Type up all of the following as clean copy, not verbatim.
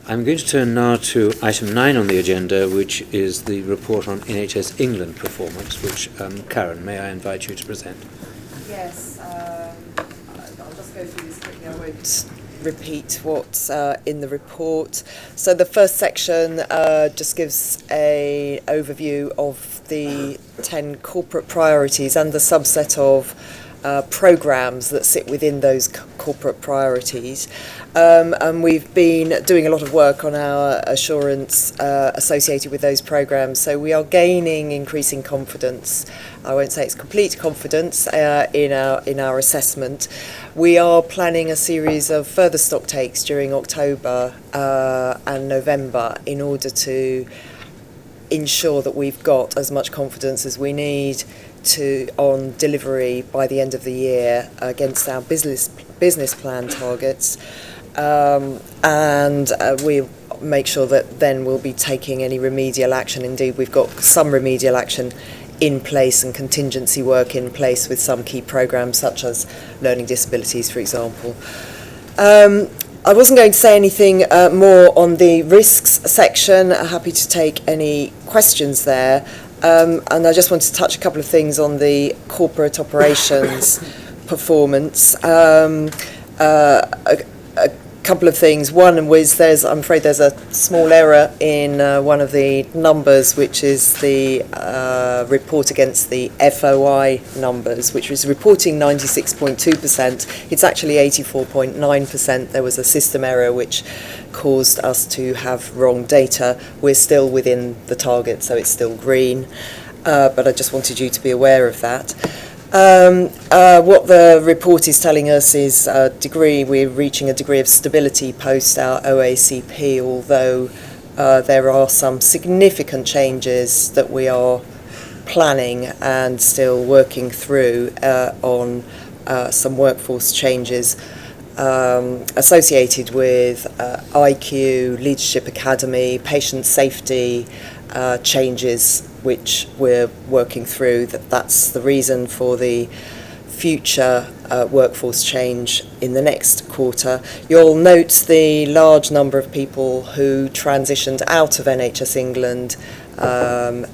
I'm going to turn now to item 9 on the agenda, which is the report on NHS England performance, which, Karen, may I invite you to present? Yes, I'll just go through this quickly. I won't repeat what's in the report. So the first section just gives an overview of the 10 corporate priorities and the subset of programmes that sit within those corporate priorities. And we've been doing a lot of work on our assurance associated with those programmes, so we are gaining increasing confidence. I won't say it's complete confidence in our assessment. We are planning a series of further stock takes during October and November in order to ensure that we've got as much confidence as we need on delivery by the end of the year against our business plan targets, and we make sure that then we'll be taking any remedial action. Indeed, we've got some remedial action in place and contingency work in place with some key programmes such as learning disabilities, for example. I wasn't going to say anything more on the risks section. Happy to take any questions there. And I just want to touch a couple of things on the corporate operations performance. A couple of things. One was I'm afraid there's a small error in one of the numbers, which is the report against the FOI numbers, which was reporting 96.2%. It's actually 84.9%. There was a system error which caused us to have wrong data. We're still within the target, so it's still green. But I just wanted you to be aware of that. What the report is telling us is we're reaching a degree of stability post our OACP, although there are some significant changes that we are planning and still working through on some workforce changes associated with IQ, Leadership Academy, patient safety changes, which we're working through. That's the reason for the future workforce change in the next quarter. You'll note the large number of people who transitioned out of NHS England on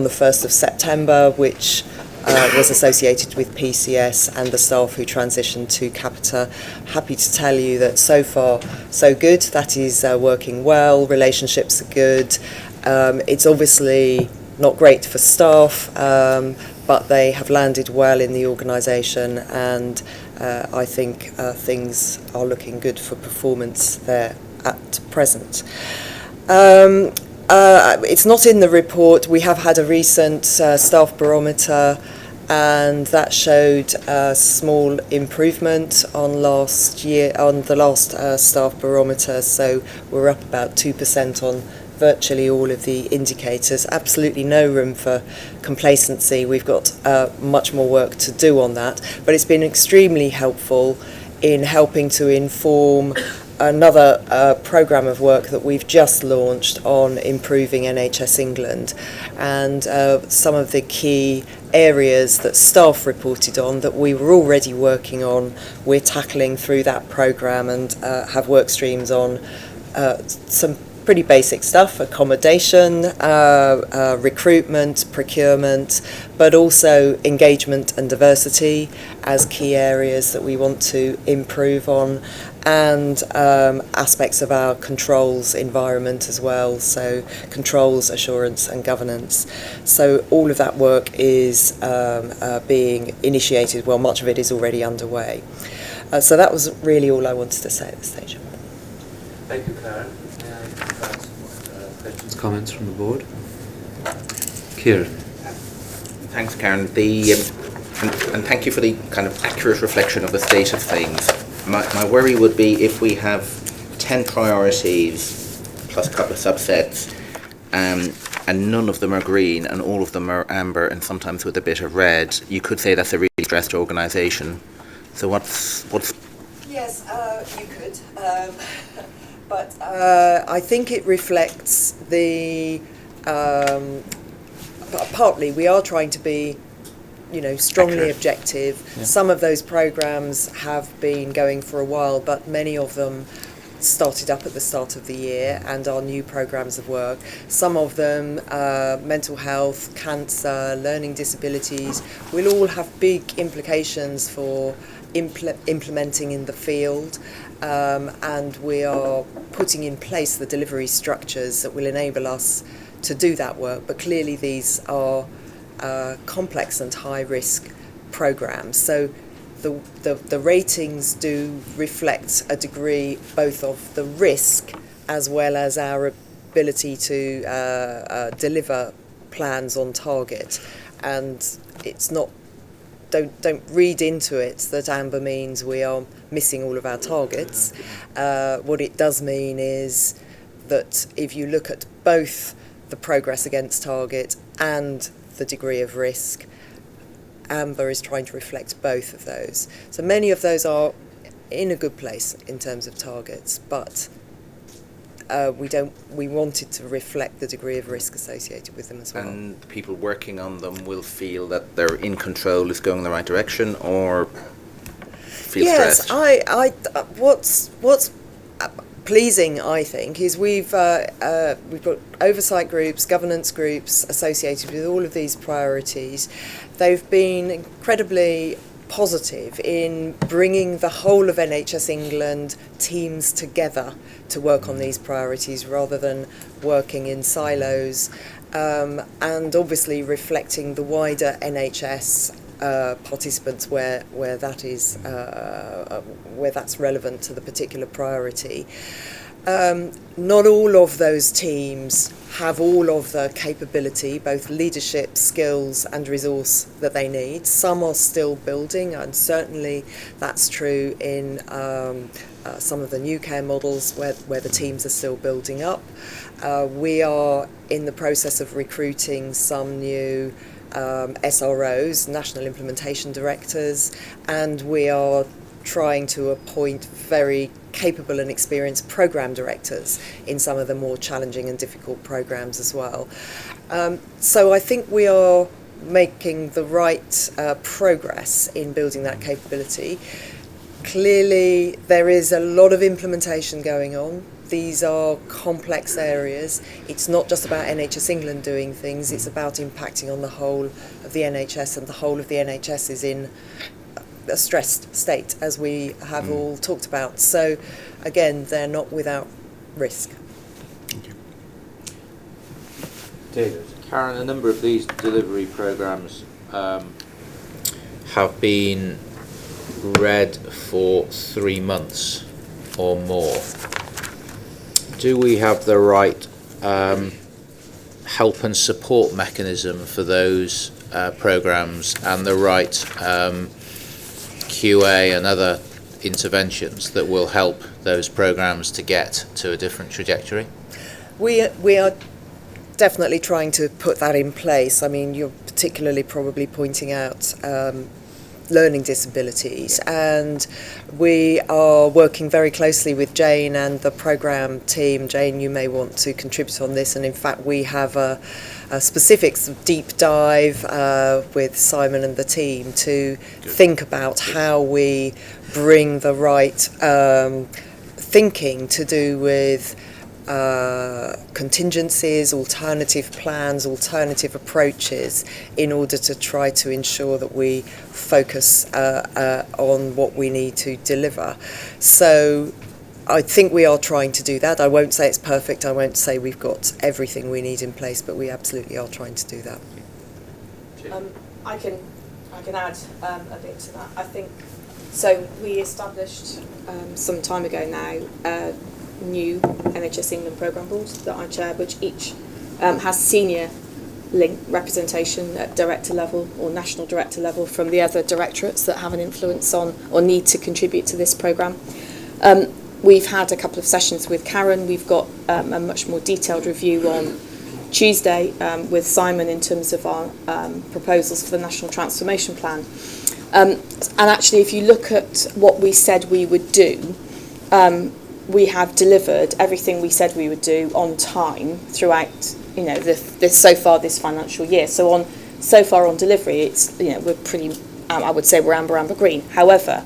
the 1st of September, which was associated with PCS, and the staff who transitioned to Capita. Happy to tell you that so far so good. That is working well. Relationships are good. It's obviously not great for staff, but they have landed well in the organisation, and I think things are looking good for performance there at present. It's not in the report. We have had a recent staff barometer, and that showed a small improvement on the last staff barometer, so we're up about 2% on virtually all of the indicators. Absolutely no room for complacency. We've got much more work to do on that, but it's been extremely helpful in helping to inform another programme of work that we've just launched on improving NHS England, and some of the key areas that staff reported on that we were already working on, we're tackling through that programme, and have work streams on some pretty basic stuff: accommodation, recruitment, procurement, but also engagement and diversity as key areas that we want to improve on, and aspects of our controls environment as well, so controls, assurance and governance. So all of that work is being initiated. Well, much of it is already underway. So that was really all I wanted to say at this stage. Thank you, Karen. Questions, comments from the board? Kieran. Thanks, Karen. And thank you for the kind of accurate reflection of the state of things. My worry would be if we have 10 priorities plus a couple of subsets, and none of them are green and all of them are amber and sometimes with a bit of red. You could say that's a really stressed organisation. So what's? Yes, you could. But I think it reflects the partly we are trying to be, strongly accurate, objective. Yeah. Some of those programmes have been going for a while, but many of them started up at the start of the year and are new programmes of work. Some of them, mental health, cancer, learning disabilities, will all have big implications for implementing in the field, and we are putting in place the delivery structures that will enable us to do that work. But clearly these are complex and high risk programmes. So the ratings do reflect a degree both of the risk as well as our ability to deliver plans on target. And it's not, don't read into it that amber means we are missing all of our targets. What it does mean is that if you look at both the progress against target and the degree of risk, amber is trying to reflect both of those. So many of those are in a good place in terms of targets, but we wanted to reflect the degree of risk associated with them as well. And the people working on them will feel that they're in control, is going in the right direction, or feel stressed? Yes, what's pleasing, I think, is we've got oversight groups, governance groups associated with all of these priorities. They've been incredibly positive in bringing the whole of NHS England teams together to work on these priorities rather than working in silos, and obviously reflecting the wider NHS participants where that is where that's relevant to the particular priority. Not all of those teams have all of the capability, both leadership, skills and resource that they need. Some are still building, and certainly that's true in some of the new care models where the teams are still building up. We are in the process of recruiting some new SROs, National Implementation Directors, and we are trying to appoint very capable and experienced programme directors in some of the more challenging and difficult programmes as well. So I think we are making the right progress in building that capability. Clearly there is a lot of implementation going on. These are complex areas. It's not just about NHS England doing things, it's about impacting on the whole of the NHS, and the whole of the NHS is in a stressed state, as we have all talked about. So again, they're not without risk. Thank you. David. Karen, a number of these delivery programmes have been read for 3 months or more. Do we have the right help and support mechanism for those programmes and the right QA and other interventions that will help those programmes to get to a different trajectory? We are definitely trying to put that in place. I mean, you're particularly probably pointing out learning disabilities, and we are working very closely with Jane and the programme team. Jane, you may want to contribute on this, and in fact we have a specific deep dive with Simon and the team to think about how we bring the right thinking to do with contingencies, alternative plans, alternative approaches, in order to try to ensure that we focus on what we need to deliver. So I think we are trying to do that. I won't say it's perfect, I won't say we've got everything we need in place, but we absolutely are trying to do that. I can add a bit to that. I think so. We established some time ago now new NHS England programme board that I chair, which each has senior link representation at director level or national director level from the other directorates that have an influence on or need to contribute to this programme. We've had a couple of sessions with Karen. We've got a much more detailed review on Tuesday with Simon in terms of our proposals for the National Transformation Plan. And actually, if you look at what we said we would do, we have delivered everything we said we would do on time throughout, this so far this financial year. So far on delivery, it's we're pretty. I would say we're amber green. However,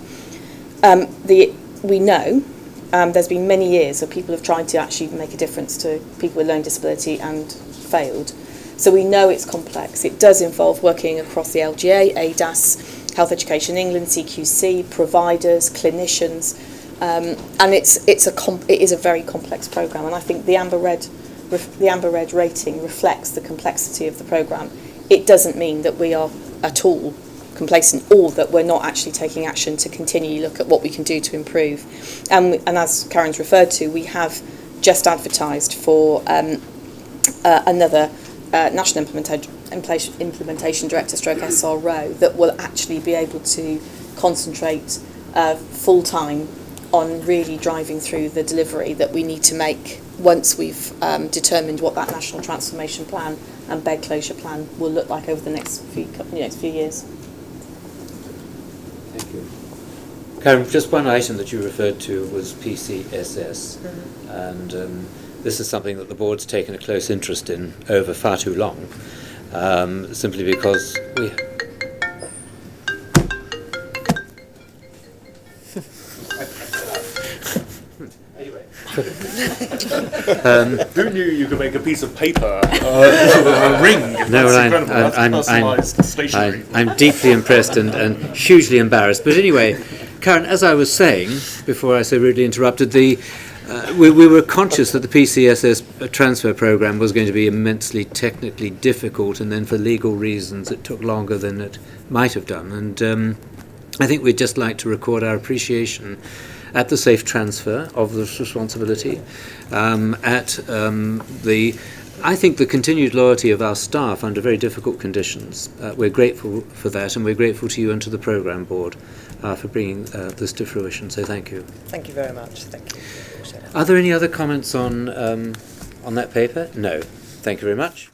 we know there's been many years where people have tried to actually make a difference to people with learning disability and failed. So we know it's complex. It does involve working across the LGA, ADAS, Health Education England, CQC, providers, clinicians, and it is a very complex programme. And I think the Amber Red rating reflects the complexity of the programme. It doesn't mean that we are at all complacent or that we're not actually taking action to continually look at what we can do to improve. And as Karen's referred to, we have just advertised for another National Implementation Director stroke SRO that will actually be able to concentrate full time on really driving through the delivery that we need to make once we've determined what that National Transformation Plan and bed closure plan will look like over the next few years. Thank you. Karen, just one item that you referred to was PCSS, and this is something that the board's taken a close interest in over far too long, simply because we... Who knew you could make a piece of paper a ring? No, That's incredible. That's personalised stationery. I'm deeply impressed and hugely embarrassed. But anyway, Karen, as I was saying, before I so rudely interrupted, we were conscious that the PCSS transfer programme was going to be immensely technically difficult, and then for legal reasons it took longer than it might have done. And I think we'd just like to record our appreciation at the safe transfer of this responsibility, I think the continued loyalty of our staff under very difficult conditions. We're grateful for that, and we're grateful to you and to the programme board for bringing this to fruition, so thank you. Thank you very much. Thank you. Are there any other comments on that paper? No. Thank you very much.